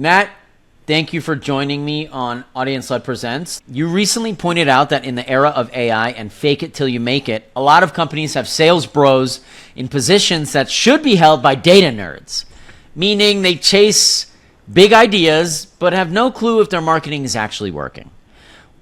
Matt, thank you for joining me on AudienceLed Presents. You recently pointed out that in the era of AI and fake it till you make it, a lot of companies have sales bros in positions that should be held by data nerds, meaning they chase big ideas but have no clue if their marketing is actually working.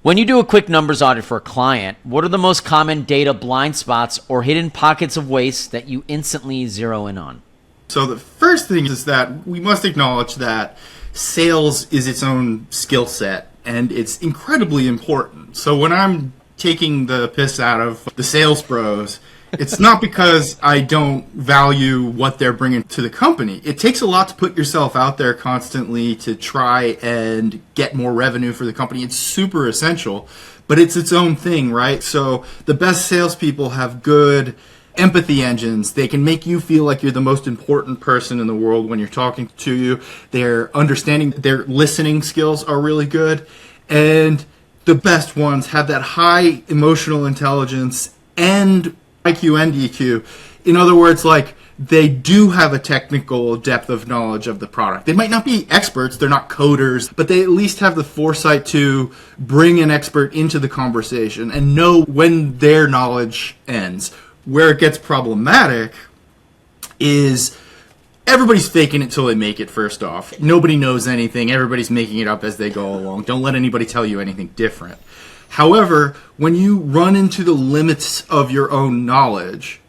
When you do a quick numbers audit for a client, what are the most common data blind spots or hidden pockets of waste that you instantly zero in on? So the first thing is that we must acknowledge that sales is its own skill set, and it's incredibly important. So when I'm taking the piss out of the sales bros, it's not because I don't value what they're bringing to the company. It takes a lot to put yourself out there constantly to try and get more revenue for the company. It's super essential, but it's its own thing, right? So the best salespeople have good empathy engines. They can make you feel like you're the most important person in the world when you're talking to you. Their understanding, their listening skills are really good. And the best ones have that high emotional intelligence and IQ and EQ. In other words, like, they do have a technical depth of knowledge of the product. They might not be experts, they're not coders, but they at least have the foresight to bring an expert into the conversation and know when their knowledge ends. Where it gets problematic is everybody's faking it till they make it, first off. Nobody knows anything. Everybody's making it up as they go along. Don't let anybody tell you anything different. However, when you run into the limits of your own knowledge,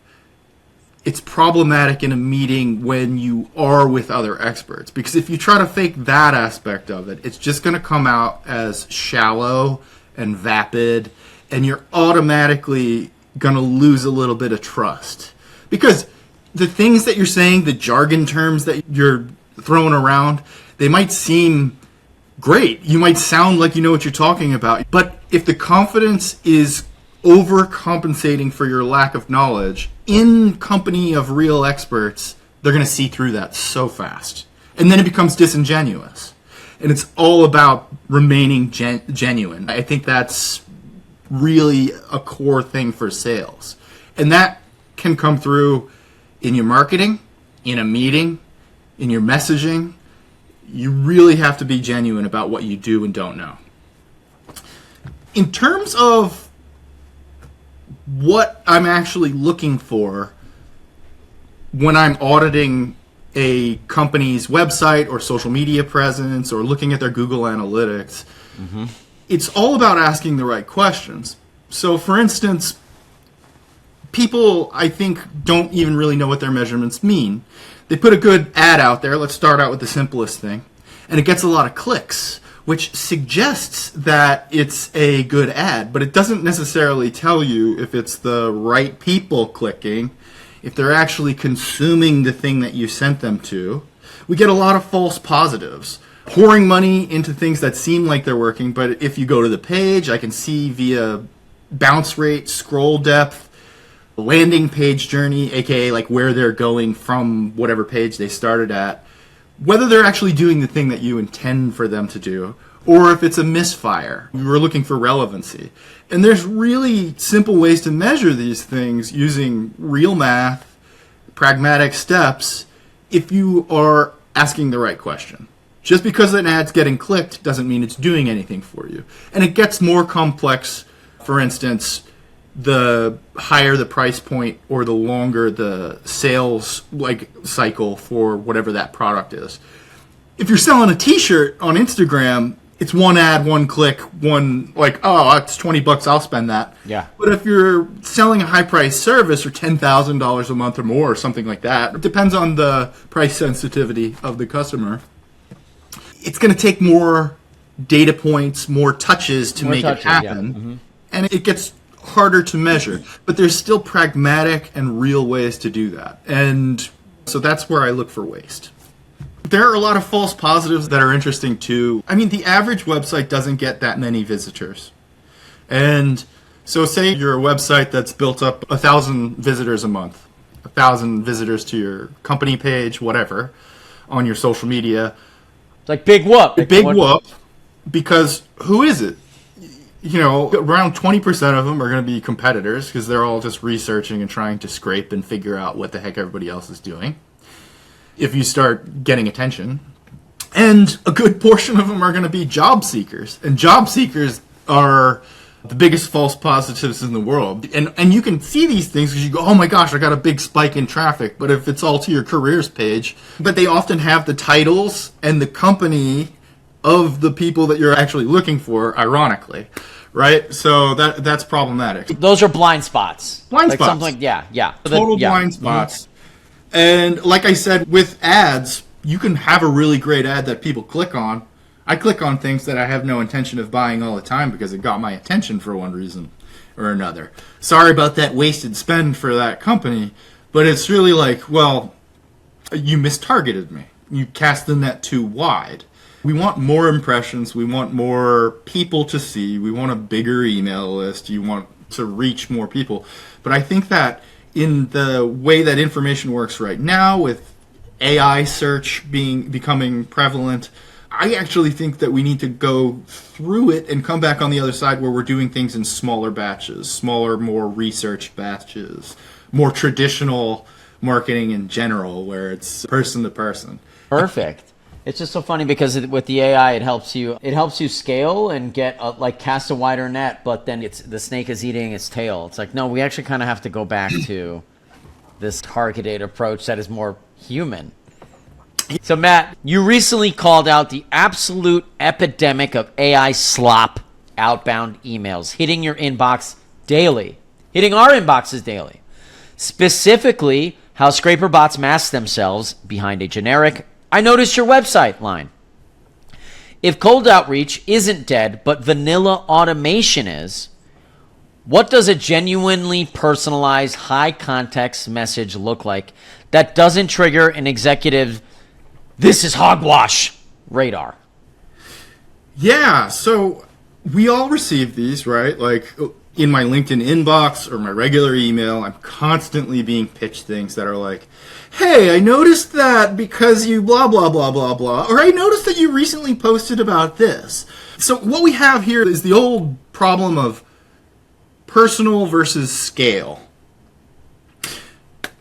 it's problematic in a meeting when you are with other experts. Because if you try to fake that aspect of it, it's just going to come out as shallow and vapid, and you're automatically going to lose a little bit of trust. Because the things that you're saying, the jargon terms that you're throwing around, they might seem great. You might sound like you know what you're talking about. But if the confidence is overcompensating for your lack of knowledge in company of real experts, they're going to see through that so fast. And then it becomes disingenuous. And it's all about remaining genuine. I think that's really a core thing for sales. And that can come through in your marketing, in a meeting, in your messaging. You really have to be genuine about what you do and don't know. In terms of what I'm actually looking for when I'm auditing a company's website or social media presence or looking at their Google Analytics, it's all about asking the right questions. So, for instance, people, I think, don't even really know what their measurements mean. They put a good ad out there. Let's start out with the simplest thing. And it gets a lot of clicks, which suggests that it's a good ad, but it doesn't necessarily tell you if it's the right people clicking, if they're actually consuming the thing that you sent them to. We get a lot of false positives, pouring money into things that seem like they're working, but if you go to the page, I can see via bounce rate, scroll depth, landing page journey, aka like where they're going from whatever page they started at, whether they're actually doing the thing that you intend for them to do, or if it's a misfire. We're looking for relevancy. And there's really simple ways to measure these things using real math, pragmatic steps, if you are asking the right question. Just because an ad's getting clicked doesn't mean it's doing anything for you. And it gets more complex. For instance, the higher the price point or the longer the sales cycle for whatever that product is. If you're selling a t-shirt on Instagram, it's one ad, one click, one oh, it's $20, I'll spend that. Yeah. But if you're selling a high-priced service for $10,000 a month or more or something like that, it depends on the price sensitivity of the customer. It's going to take more data points, more touches to make it happen. Yeah. And it gets harder to measure. But there's still pragmatic and real ways to do that. And so that's where I look for waste. There are a lot of false positives that are interesting too. I mean, the average website doesn't get that many visitors. And so say you're a website that's built up 1,000 visitors a month, 1,000 visitors to your company page, whatever, on your social media. It's like big whoop. Big whoop, because who is it? You know, around 20% of them are going to be competitors because they're all just researching and trying to scrape and figure out what the heck everybody else is doing. If you start getting attention. And a good portion of them are going to be job seekers. And job seekers are the biggest false positives in the world. And you can see these things because you go, oh my gosh, I got a big spike in traffic. But if it's all to your careers page, but they often have the titles and the company of the people that you're actually looking for, ironically. Right? So that's problematic. Those are blind spots. Blind like spots. Something like, yeah. Total blind spots. Mm-hmm. And like I said, with ads, you can have a really great ad that people click on. I click on things that I have no intention of buying all the time because it got my attention for one reason or another. Sorry about that wasted spend for that company, but it's really like, well, you mistargeted me. You cast the net too wide. We want more impressions. We want more people to see. We want a bigger email list. You want to reach more people. But I think that in the way that information works right now, with AI search becoming prevalent, I actually think that we need to go through it and come back on the other side where we're doing things in smaller batches, smaller, more researched batches, more traditional marketing in general, where it's person to person. Perfect. It's just so funny because with the AI, it helps you scale and get cast a wider net, but then the snake is eating its tail. It's like, no, we actually kind of have to go back to this targeted approach that is more human. So Matt, you recently called out the absolute epidemic of AI slop outbound emails hitting your inbox daily, hitting our inboxes daily. Specifically, how scraper bots mask themselves behind a generic "I noticed your website" line. If cold outreach isn't dead, but vanilla automation is, what does a genuinely personalized, high-context message look like that doesn't trigger an executive "this is hogwash" radar? Yeah, so we all receive these, right? Like in my LinkedIn inbox or my regular email, I'm constantly being pitched things that are like, hey, I noticed that because you blah, blah, blah, blah, blah, or I noticed that you recently posted about this. So what we have here is the old problem of personal versus scale.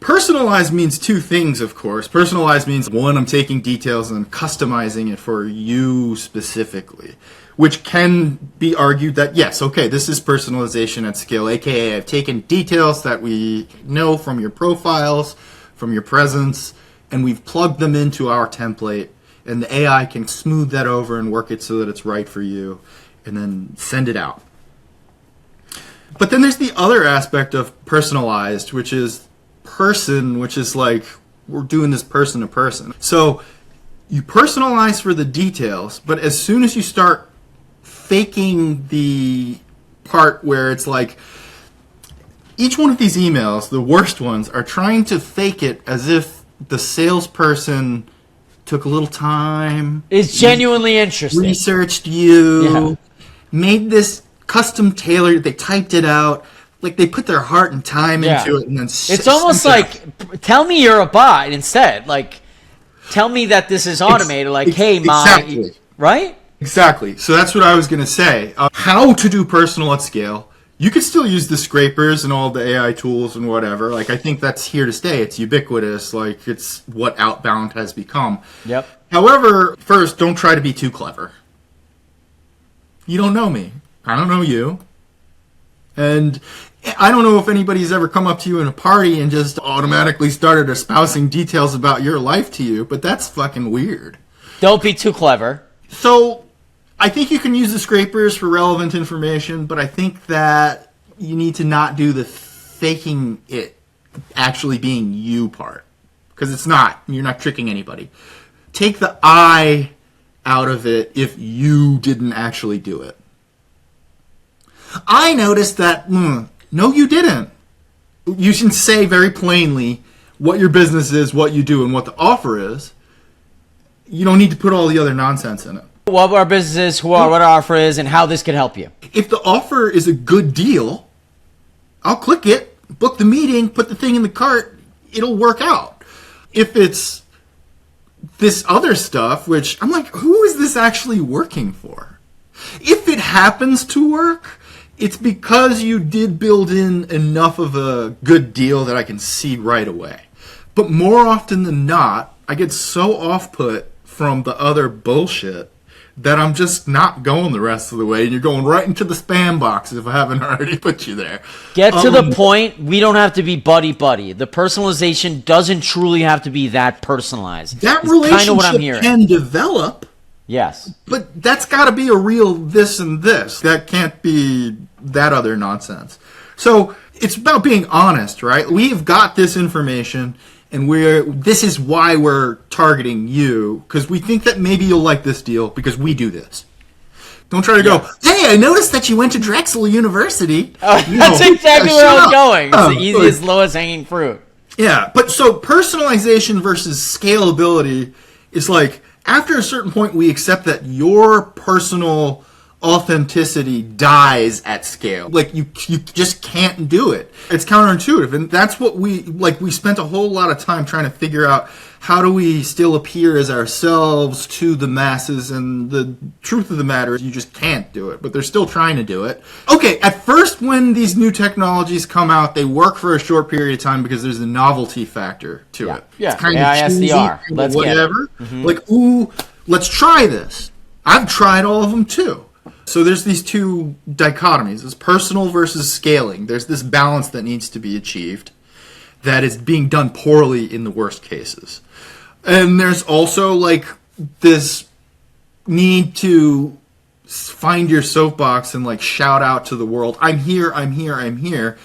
Personalized means two things, of course. Personalized means, one, I'm taking details and customizing it for you specifically, which can be argued that, yes, okay, this is personalization at scale, aka I've taken details that we know from your profiles, from your presence, and we've plugged them into our template, and the AI can smooth that over and work it so that it's right for you, and then send it out. But then there's the other aspect of personalized, which is which is like, we're doing this person to person. So you personalize for the details, but as soon as you start faking the part where it's like, each one of these emails, the worst ones, are trying to fake it as if the salesperson took a little time, is genuinely interested, researched you, made this custom tailored, they typed it out, like they put their heart and time into it, and then it's almost like, tell me you're a bot instead. Like, tell me that this is automated. Hey, exactly. Right? Exactly. So that's what I was going to say. How to do personal at scale. You could still use the scrapers and all the AI tools and whatever. Like, I think that's here to stay. It's ubiquitous. Like, it's what Outbound has become. Yep. However, first, don't try to be too clever. You don't know me. I don't know you. And I don't know if anybody's ever come up to you in a party and just automatically started espousing details about your life to you, but that's fucking weird. Don't be too clever. So I think you can use the scrapers for relevant information, but I think that you need to not do the faking it actually being you part, because it's not. You're not tricking anybody. Take the I out of it if you didn't actually do it. I noticed that, no, you didn't. You should say very plainly what your business is, what you do, and what the offer is. You don't need to put all the other nonsense in it. What our business is, what our offer is, and how this can help you. If the offer is a good deal, I'll click it, book the meeting, put the thing in the cart, it'll work out. If it's this other stuff, which I'm like, who is this actually working for? If it happens to work, it's because you did build in enough of a good deal that I can see right away. But more often than not, I get so off-put from the other bullshit that I'm just not going the rest of the way, and you're going right into the spam box if I haven't already put you there. Get to the point. We don't have to be buddy-buddy. The personalization doesn't truly have to be that personalized. That It's relationship kind of what I'm hearing. can develop, Yes. but that's got to be a real this and this. That can't be that other nonsense. So it's about being honest, right? We've got this information, and this is why we're targeting you, because we think that maybe you'll like this deal because we do this. Don't try to go, hey, I noticed that you went to Drexel University. That's exactly where I was going. It's the easiest, lowest hanging fruit. Yeah, but so personalization versus scalability is like, after a certain point, we accept that your personal authenticity dies at scale. Like, you just can't do it. It's counterintuitive, and that's what we spent a whole lot of time trying to figure out. How do we still appear as ourselves to the masses? And the truth of the matter is you just can't do it, but they're still trying to do it. Okay, at first when these new technologies come out, they work for a short period of time because there's a novelty factor to it. Yeah, it's kind AISDR. of Let's whatever. Get it. Like, ooh, let's try this. I've tried all of them too. So there's these two dichotomies. There's personal versus scaling. There's this balance that needs to be achieved that is being done poorly in the worst cases. And there's also like this need to find your soapbox and like shout out to the world, I'm here, I'm here, I'm here.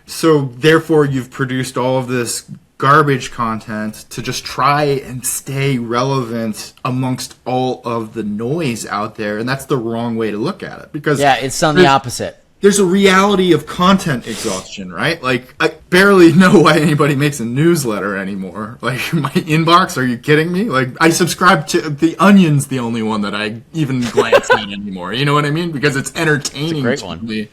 So therefore you've produced all of this garbage content to just try and stay relevant amongst all of the noise out there. And that's the wrong way to look at it, because it's on the opposite. There's a reality of content exhaustion, right? Like, I barely know why anybody makes a newsletter anymore. Like, my inbox, are you kidding me? Like, I subscribe to The Onion's the only one that I even glance at anymore. You know what I mean? Because it's entertaining. It's a great one.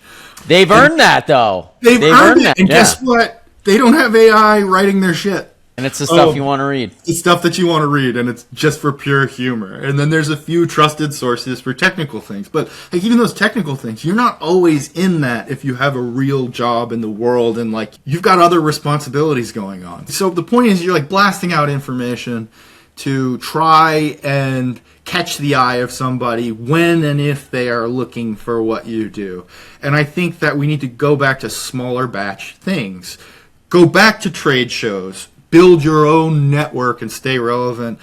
They've earned that, though. They've earned it. And guess what? They don't have AI writing their shit. And it's the stuff you want to read. It's stuff that you want to read, and it's just for pure humor. And then there's a few trusted sources for technical things. But like, even those technical things, you're not always in that if you have a real job in the world and like you've got other responsibilities going on. So the point is, you're like blasting out information to try and catch the eye of somebody when and if they are looking for what you do. And I think that we need to go back to smaller batch things. Go back to trade shows. Build your own network and stay relevant.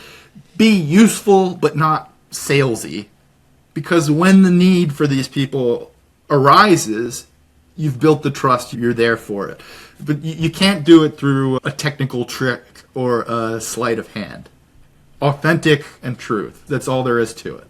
Be useful, but not salesy. Because when the need for these people arises, you've built the trust, you're there for it. But you can't do it through a technical trick or a sleight of hand. Authentic and truth. That's all there is to it.